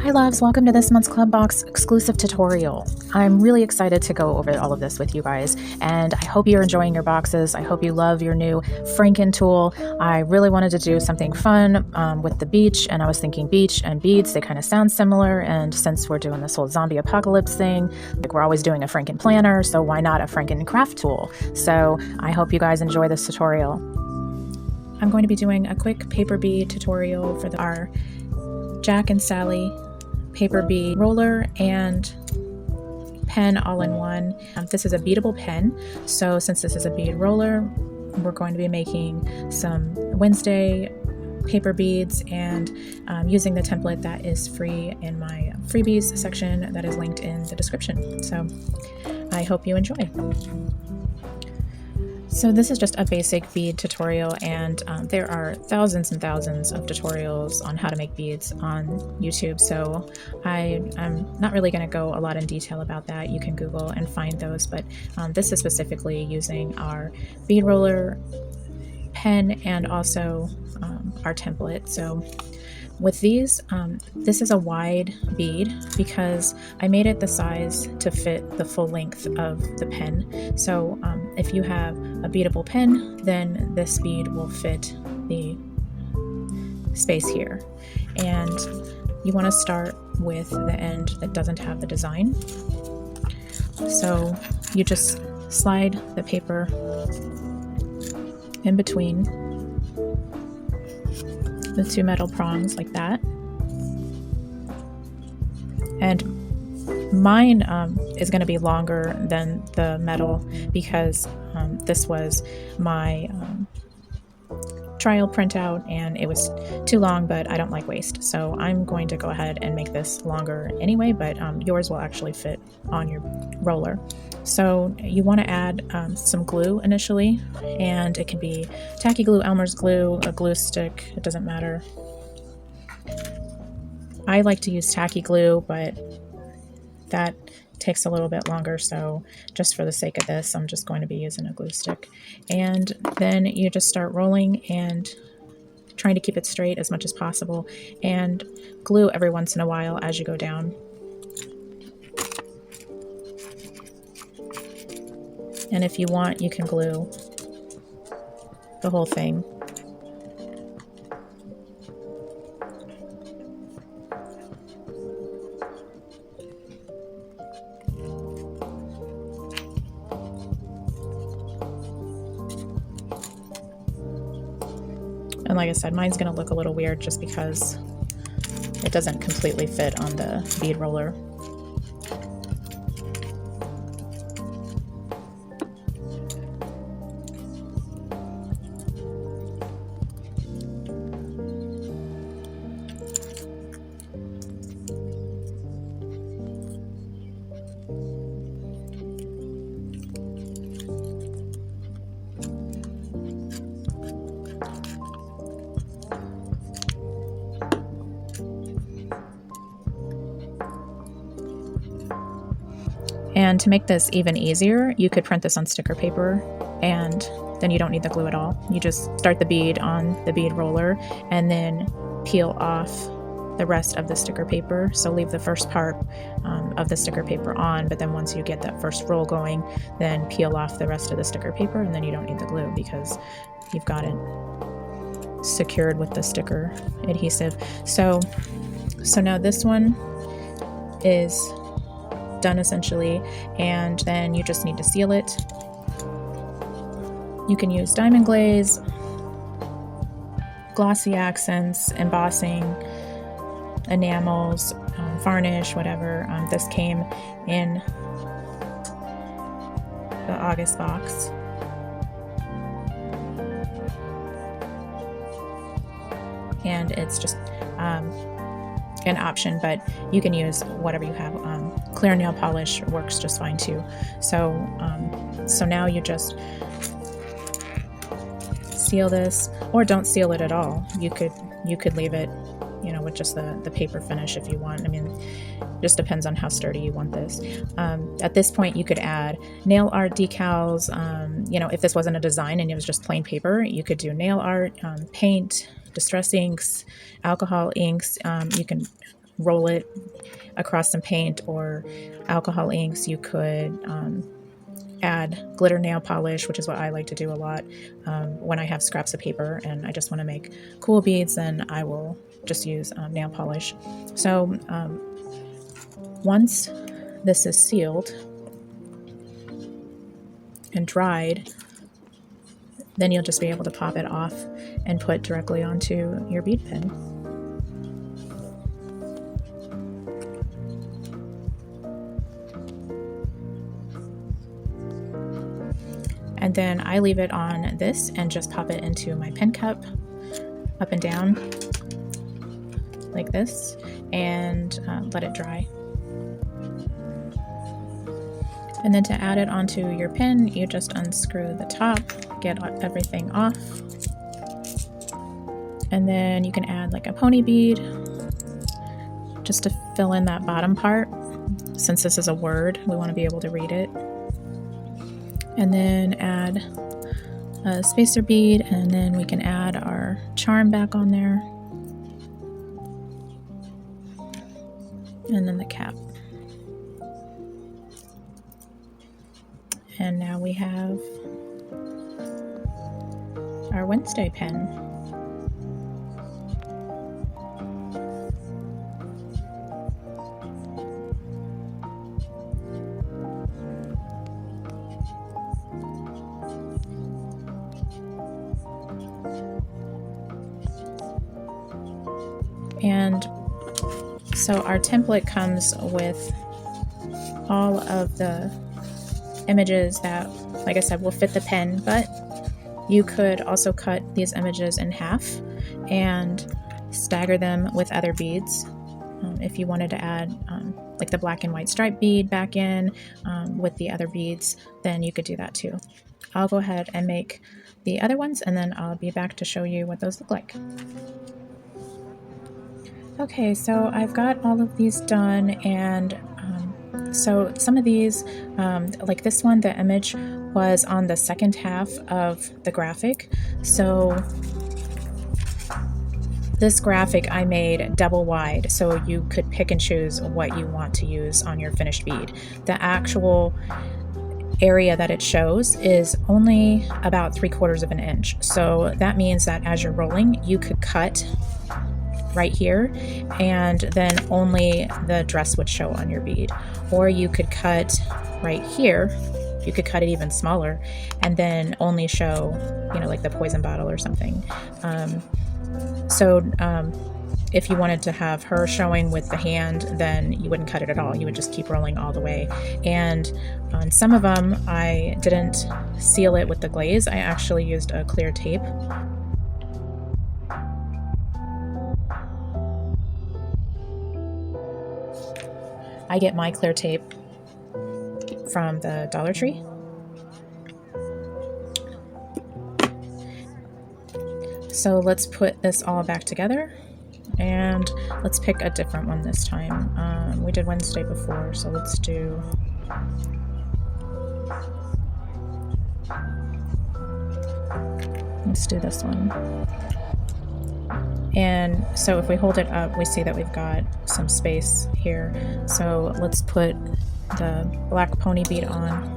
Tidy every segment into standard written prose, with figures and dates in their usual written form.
Hi loves, welcome to this month's Club Box exclusive tutorial. I'm really excited to go over all of this with you guys, and I hope you're enjoying your boxes. I hope you love your new frankentool. I really wanted to do something fun with the beach, and I was thinking beach and beads, they kind of sound similar, and since we're doing this whole zombie apocalypse thing, like we're always doing a franken planner, so why not a franken craft tool? So I hope you guys enjoy this tutorial. I'm going to be doing a quick paper bead tutorial for our Jack and Sally paper bead roller and pen all in one. This is a beadable pen, so since this is a bead roller, we're going to be making some Wednesday paper beads and using the template that is free in my freebies section that is linked in the description. So I hope you enjoy. So this is just a basic bead tutorial, and there are thousands and thousands of tutorials on how to make beads on YouTube, so I'm not really going to go a lot in detail about that. You can Google and find those, but this is specifically using our bead roller, pen, and also our template. So with these, this is a wide bead because I made it the size to fit the full length of the pen. So if you have a beadable pen, then this bead will fit the space here. And you want to start with the end that doesn't have the design. So you just slide the paper in between the two metal prongs like that. And mine is going to be longer than the metal because this was my trial printout and it was too long, but I don't like waste, so I'm going to go ahead and make this longer anyway, but yours will actually fit on your roller. So you want to add some glue initially, and it can be tacky glue, Elmer's glue, a glue stick, it doesn't matter. I like to use tacky glue, but that takes a little bit longer, so just for the sake of this, I'm just going to be using a glue stick. And then you just start rolling and trying to keep it straight as much as possible, and glue every once in a while as you go down. And if you want, you can glue the whole thing. And like I said, mine's going to look a little weird just because it doesn't completely fit on the bead roller. And to make this even easier, you could print this on sticker paper, and then you don't need the glue at all. You just start the bead on the bead roller and then peel off the rest of the sticker paper. So leave the first part of the sticker paper on, but then once you get that first roll going, then peel off the rest of the sticker paper, and then you don't need the glue because you've got it secured with the sticker adhesive. So now this one is done essentially, and then you just need to seal it. You can use diamond glaze, glossy accents, embossing, enamels, varnish, whatever. This came in the Aug box. And it's just an option, but you can use whatever you have. Clear nail polish works just fine too. So now you just seal this, or don't seal it at all. You could leave it, with just the paper finish if you want. I mean, it just depends on how sturdy you want this. At this point, you could add nail art decals. If this wasn't a design and it was just plain paper, you could do nail art, paint, distress inks, alcohol inks. You can roll it across some paint or alcohol inks. You could add glitter nail polish, which is what I like to do a lot when I have scraps of paper and I just want to make cool beads. Then I will just use nail polish. So once this is sealed and dried, then you'll just be able to pop it off and put directly onto your bead pin. And then I leave it on this and just pop it into my pen cup up and down like this and let it dry. And then to add it onto your pin, you just unscrew the top, get everything off. And then you can add like a pony bead just to fill in that bottom part. Since this is a word, we want to be able to read it. And then add a spacer bead, and then we can add our charm back on there. And then the cap. And now we have our Wednesday pen. And so our template comes with all of the images that, like I said, will fit the pen, but you could also cut these images in half and stagger them with other beads. If you wanted to add like the black and white stripe bead back in with the other beads, then you could do that too. I'll go ahead and make the other ones, and then I'll be back to show you what those look like. Okay, so I've got all of these done, and so some of these, like this one, the image was on the second half of the graphic. So this graphic I made double wide, so you could pick and choose what you want to use on your finished bead. The actual area that it shows is only about 3/4 of an inch. So that means that as you're rolling, you could cut right here, and then only the dress would show on your bead. Or you could cut right here, you could cut it even smaller, and then only show, you know, like the poison bottle or something. If you wanted to have her showing with the hand, then you wouldn't cut it at all. You would just keep rolling all the way. And on some of them, I didn't seal it with the glaze. I actually used a clear tape. I get my clear tape from the Dollar Tree. So let's put this all back together, and let's pick a different one this time. We did Wednesday before, so let's do this one. And so if we hold it up, we see that we've got some space here. So let's put the black pony bead on.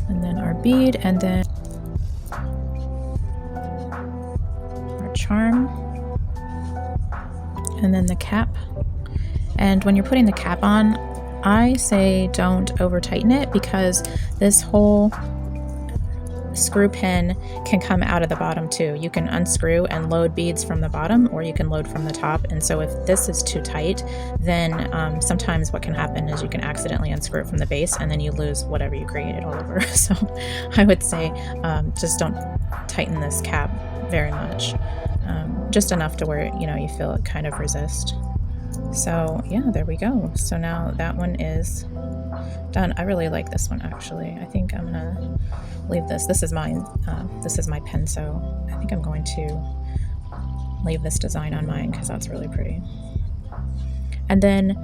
And then our bead, and then our charm, and then the cap. And when you're putting the cap on, I say don't over tighten it, because this whole screw pin can come out of the bottom too. You can unscrew and load beads from the bottom, or you can load from the top. And so if this is too tight, then sometimes what can happen is you can accidentally unscrew it from the base, and then you lose whatever you created all over. So I would say just don't tighten this cap very much, just enough to where, you know, you feel it kind of resist. So yeah, there we go. So now that one is done. I really like this one, actually. I think I'm gonna leave this. This is mine. This is my pen, so I think I'm going to leave this design on mine because that's really pretty. And then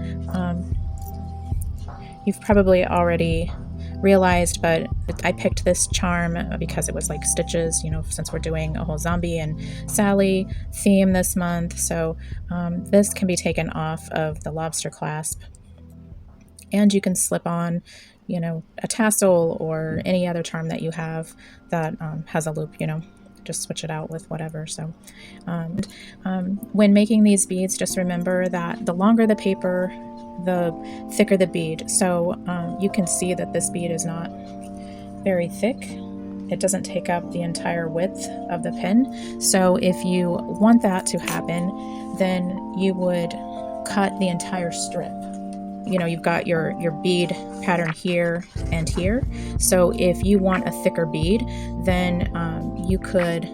you've probably already realized, but I picked this charm because it was like stitches, you know, since we're doing a whole zombie and Sally theme this month. So this can be taken off of the lobster clasp, and you can slip on, you know, a tassel or any other charm that you have that has a loop, you know, just switch it out with whatever. So when making these beads, just remember that the longer the paper, the thicker the bead. So you can see that this bead is not very thick. It doesn't take up the entire width of the pin. So if you want that to happen, then you would cut the entire strip. You know, you've got your bead pattern here and here. So if you want a thicker bead, then you could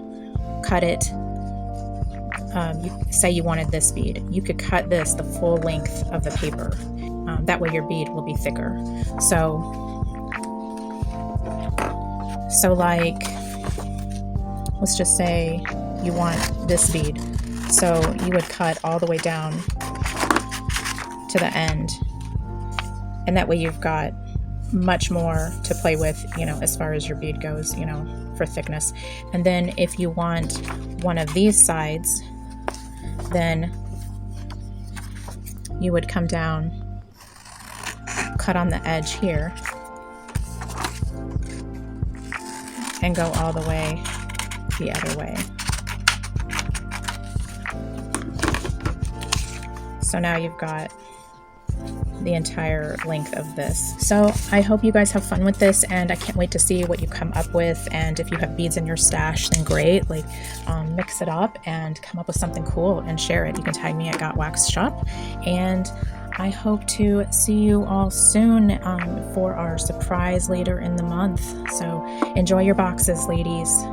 cut it. Say you wanted this bead, you could cut this the full length of the paper. That way your bead will be thicker. So like, let's just say you want this bead. So you would cut all the way down to the end. And that way you've got much more to play with, you know, as far as your bead goes, you know, for thickness. And then if you want one of these sides, then you would come down, cut on the edge here, and go all the way the other way. So now you've got the entire length of this. So I hope you guys have fun with this, and I can't wait to see what you come up with. And if you have beads in your stash, then great, like mix it up and come up with something cool and share it. You can tag me at Got Wax Shop, and I hope to see you all soon for our surprise later in the month. So enjoy your boxes, ladies.